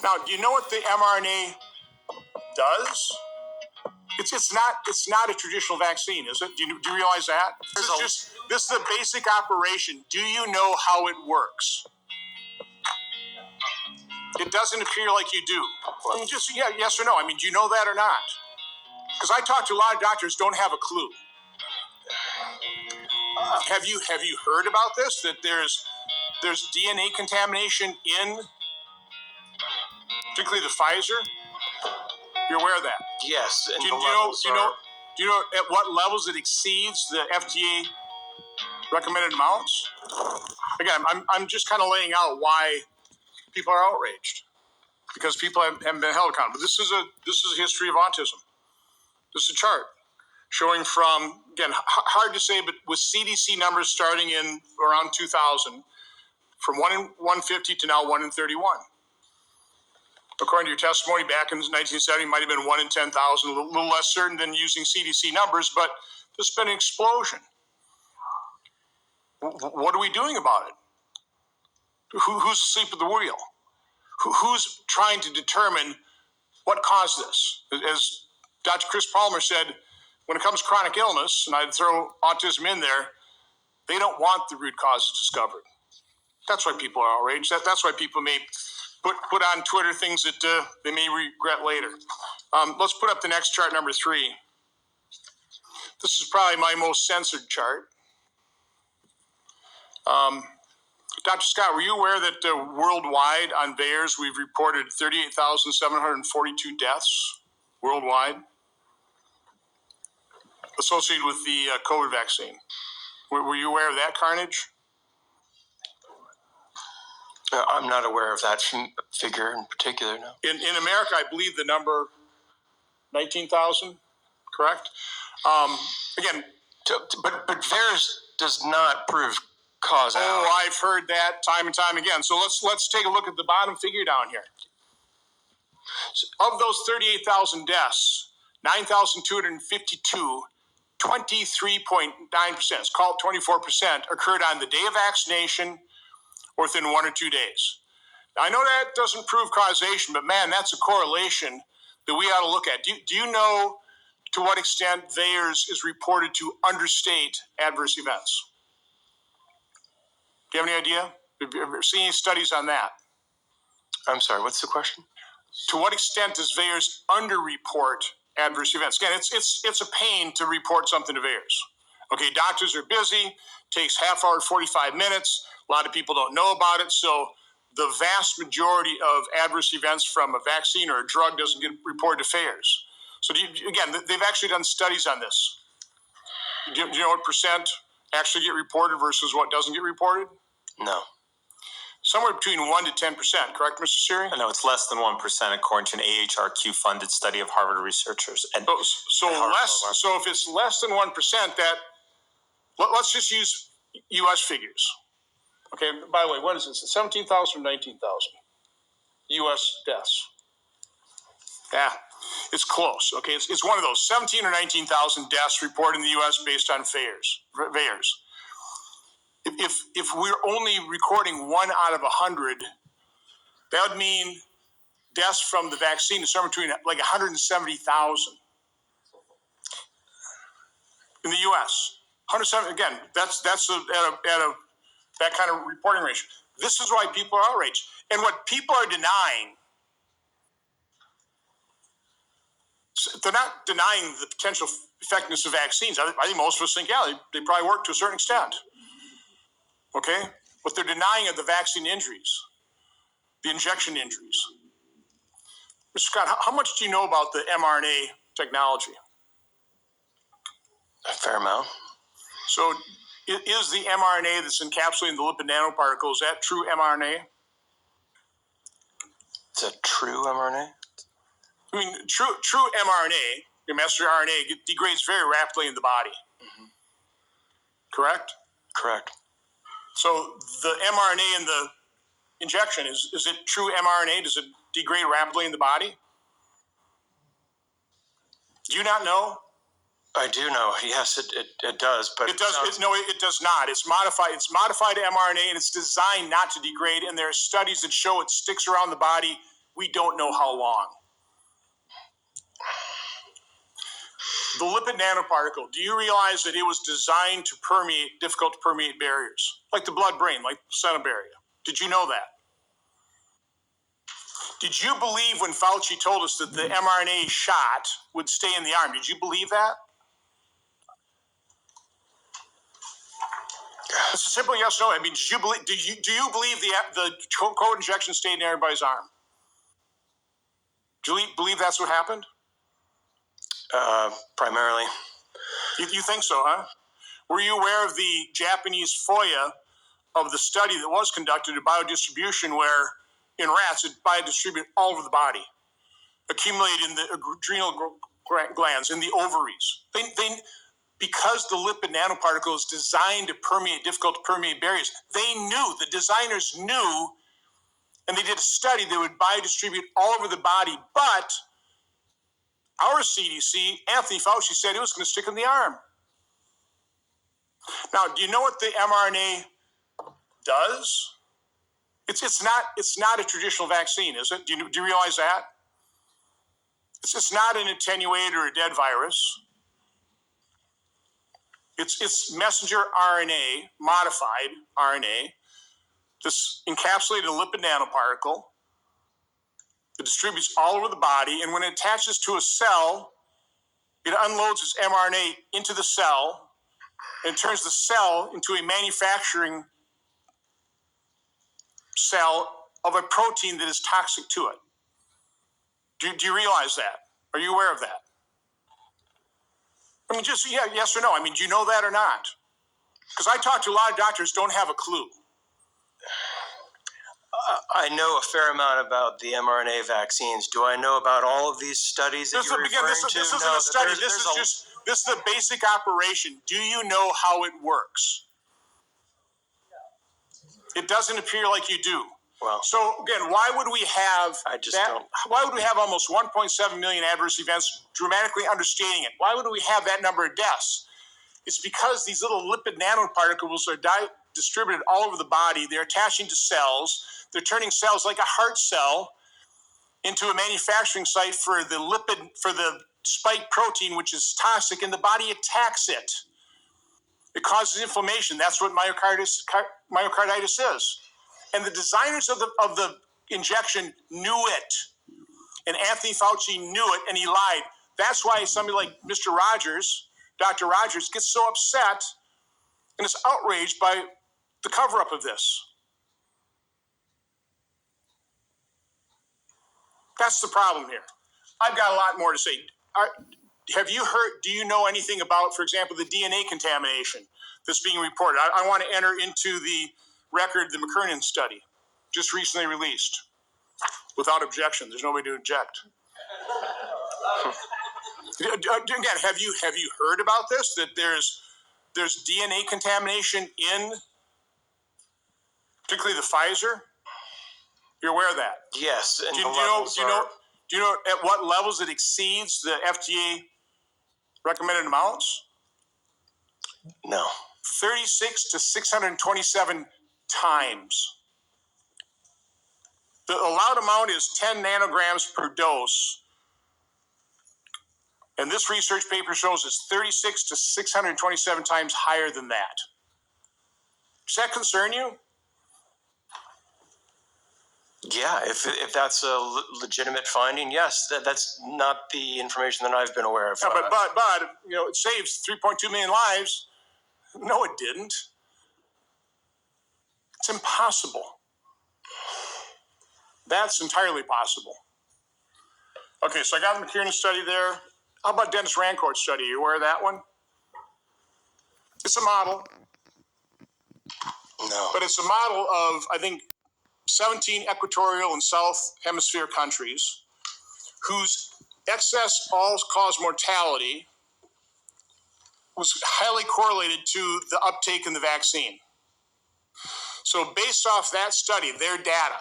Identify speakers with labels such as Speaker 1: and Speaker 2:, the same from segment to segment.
Speaker 1: Now, do you know what the mRNA does? It's not a traditional vaccine, is it? Do you realize that? This is a basic operation. Do you know how it works? It doesn't appear like you do. I mean, just yes or no. I mean, do you know that or not? Because I talk to a lot of doctors don't have a clue. Have you heard about this? That there's DNA contamination in, particularly the Pfizer. You're aware of that?
Speaker 2: Yes.
Speaker 1: Do you know at what levels it exceeds the FDA recommended amounts? Again, I'm just kind of laying out why people are outraged, because people haven't been held accountable. This is a history of autism. This is a chart showing from, again, hard to say, but with CDC numbers starting in around 2000, from 1 in 150 to now 1 in 31. According to your testimony back in 1970, it might have been 1 in 10,000, a little less certain than using CDC numbers, but there's been an explosion. What are we doing about it? Who's asleep at the wheel? Who's trying to determine what caused this? As Dr. Chris Palmer said, when it comes to chronic illness, and I'd throw autism in there, they don't want the root causes discovered. That's why people are outraged. That's why people may put on Twitter things that they may regret later. Let's put up the next chart, number 3. This is probably my most censored chart. Dr. Scott, were you aware that worldwide on VAERS we've reported 38,742 deaths worldwide associated with the COVID vaccine? Were you aware of that carnage?
Speaker 2: I'm not aware of that figure in particular, no.
Speaker 1: In America, I believe the number 19,000, correct? Again,
Speaker 2: but VAERS does not prove causality.
Speaker 1: Oh, I've heard that time and time again. So let's take a look at the bottom figure down here. Of those 38,000 deaths, 9,252, 23.9%, it's called 24%, occurred on the day of vaccination or within 1 or 2 days. Now, I know that doesn't prove causation, but man, that's a correlation that we ought to look at. Do you know to what extent VAERS is reported to understate adverse events? Do you have any idea? Have you ever seen any studies on that?
Speaker 2: I'm sorry, what's the question?
Speaker 1: To what extent does VAERS underreport adverse events? Again, it's a pain to report something to VAERS. Okay, doctors are busy, takes half hour, 45 minutes. A lot of people don't know about it, so the vast majority of adverse events from a vaccine or a drug doesn't get reported to VAERS. So again, they've actually done studies on this. Do you know what percent actually get reported versus what doesn't get reported?
Speaker 2: No.
Speaker 1: Somewhere between 1 to 10%, correct, Mr. Siri?
Speaker 3: No, it's less than 1% according to an AHRQ-funded study of Harvard researchers. And
Speaker 1: so if it's less than 1%, let's just use U.S. figures. Okay, by the way, what is this? 17,000 or 19,000 U.S. deaths? Yeah, it's close. Okay, it's one of those 17 or 19,000 deaths reported in the U.S. based on VAERS. If we're only recording 1 out of 100, that would mean deaths from the vaccine is somewhere between like 170,000 in the U.S. 170 again. That's at a that kind of reporting ratio. This is why people are outraged, and what people are denying. They're not denying the potential effectiveness of vaccines. I think most of us think, yeah, they probably work to a certain extent. Okay? What they're denying are the vaccine injuries, the injection injuries. Mr. Scott, how much do you know about the mRNA technology?
Speaker 2: A fair amount.
Speaker 1: So is the mRNA that's encapsulating the lipid nanoparticle, is that true mRNA?
Speaker 2: It's a true mRNA?
Speaker 1: I mean, true mRNA, your messenger RNA, degrades very rapidly in the body. Mm-hmm. Correct?
Speaker 2: Correct.
Speaker 1: So the mRNA in the injection, is it true mRNA? Does it degrade rapidly in the body? Do you not know?
Speaker 2: I do know. Yes, it does, but
Speaker 1: it does. It does not. It's modified. It's modified mRNA, and it's designed not to degrade. And there are studies that show it sticks around the body we don't know how long. The lipid nanoparticle, do you realize that it was designed to permeate difficult to permeate barriers, like the blood-brain, like placenta barrier? Did you know that? Did you believe when Fauci told us that the mRNA shot would stay in the arm? Did you believe that? It's a simple yes or no. I mean, do you believe the COVID injection stayed in everybody's arm? Do you believe that's what happened?
Speaker 2: Primarily.
Speaker 1: You think so, huh? Were you aware of the Japanese FOIA of the study that was conducted at biodistribution where in rats it biodistributed all over the body, accumulated in the adrenal glands, in the ovaries? Because the lipid nanoparticle is designed to permeate difficult to permeate barriers, the designers knew, and they did a study that would biodistribute all over the body, but our CDC, Anthony Fauci, said it was going to stick in the arm. Now, do you know what the mRNA does? It's not a traditional vaccine, is it? Do you realize that? It's not an attenuated or a dead virus. It's messenger RNA, modified RNA, this encapsulated lipid nanoparticle that distributes all over the body, and when it attaches to a cell, it unloads its mRNA into the cell and turns the cell into a manufacturing cell of a protein that is toxic to it. Do you realize that? Are you aware of that? I mean, just yes or no. I mean, do you know that or not? Because I talk to a lot of doctors who don't have a clue.
Speaker 2: I know a fair amount about the mRNA vaccines. Do I know about all of these studies that you're referring to?
Speaker 1: This isn't a study. This is the basic operation. Do you know how it works? It doesn't appear like you do.
Speaker 2: Well,
Speaker 1: so again, why would we have Why would we have almost 1.7 million adverse events, dramatically understating it? Why would we have that number of deaths? It's because these little lipid nanoparticles are distributed all over the body. They're attaching to cells. They're turning cells like a heart cell into a manufacturing site for the spike protein, which is toxic, and the body attacks it. It causes inflammation. That's what myocarditis is. And the designers of the injection knew it. And Anthony Fauci knew it, and he lied. That's why somebody like Mr. Rogers, Dr. Rogers, gets so upset and is outraged by the cover-up of this. That's the problem here. I've got a lot more to say. Do you know anything about, for example, the DNA contamination that's being reported? I want to enter into the record the McKernan study, just recently released, without objection. There's nobody to object. Again, have you heard about this? That there's DNA contamination in, particularly the Pfizer. You're aware of that?
Speaker 2: Yes. And
Speaker 1: do you know at what levels it exceeds the FDA recommended amounts?
Speaker 2: No.
Speaker 1: 36 to 627 times. The allowed amount is 10 nanograms per dose. And this research paper shows it's 36 to 627 times higher than that. Does that concern you?
Speaker 2: Yeah, if that's a legitimate finding, yes, that's not the information that I've been aware of.
Speaker 1: Yeah, but it saves 3.2 million lives. No, it didn't. It's impossible. That's entirely possible. Okay, so I got the McKernan study there. How about Dennis Rancourt's study? Are you aware of that one? It's a model.
Speaker 2: No.
Speaker 1: But it's a model of, I think, 17 equatorial and south hemisphere countries whose excess all-cause mortality was highly correlated to the uptake in the vaccine. So based off that study, their data,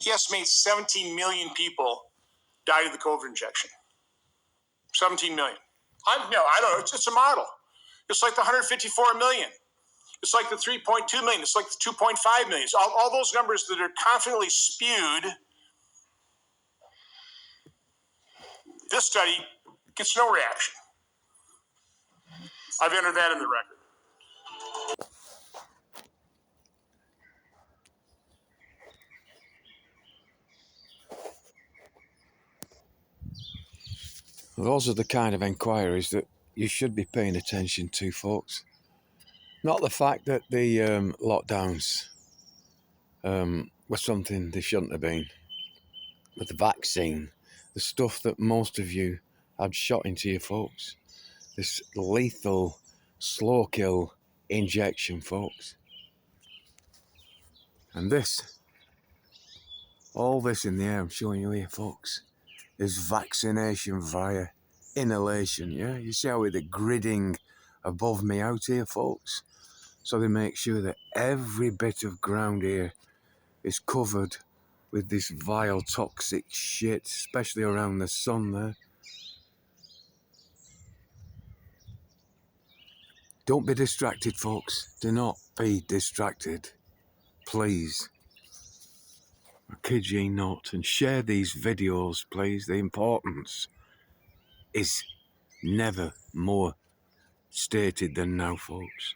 Speaker 1: he estimates 17 million people died of the COVID injection. 17 million. I don't know. It's a model. It's like the 154 million. It's like the 3.2 million. It's like the 2.5 million. All those numbers that are confidently spewed This study gets no reaction. I've entered that in the record.
Speaker 4: Those are the kind of inquiries that you should be paying attention to, folks. Not the fact that the lockdowns were something they shouldn't have been, but the vaccine, the stuff that most of you had shot into you, folks. This lethal, slow kill injection, folks. And this, all this in the air I'm showing you here, folks, is vaccination via inhalation, yeah? You see how they're gridding above me out here, folks? So they make sure that every bit of ground here is covered with this vile toxic shit, especially around the sun there. Don't be distracted, folks. Do not be distracted. Please. I kid ye not. And share these videos, please. The importance is never more stated than now, folks.